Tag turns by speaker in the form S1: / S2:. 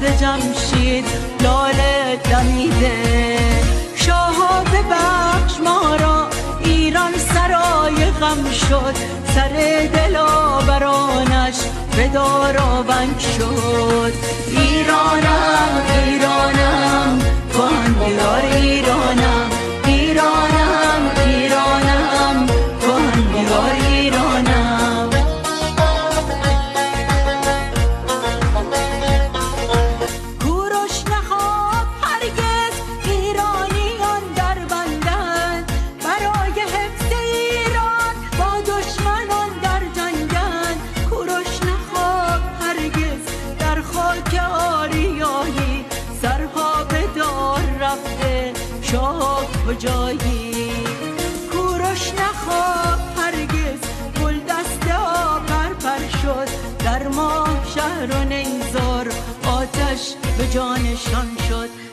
S1: مرد جمشید لاله دمیده. شاها ببخش ما را ایران سرای غم شد، سر دلاورانش به دارآونگ شد. ایرانم ایرانم کهنگرای ایرانم، ایرانم ایرانم کهنگرای ایرانم. کوروش نخواب هرگز ایرانیان در بندند، برای حفظ ایران با دشمنان در جنگند. کوروش نخواب هرگز در خاک آریایی، سرها به دار رفته شاه کجایی. کوروش نخواب هرگز گل دست آب پر شد، در ماه شهر و نیزار آتش به جانشان شد.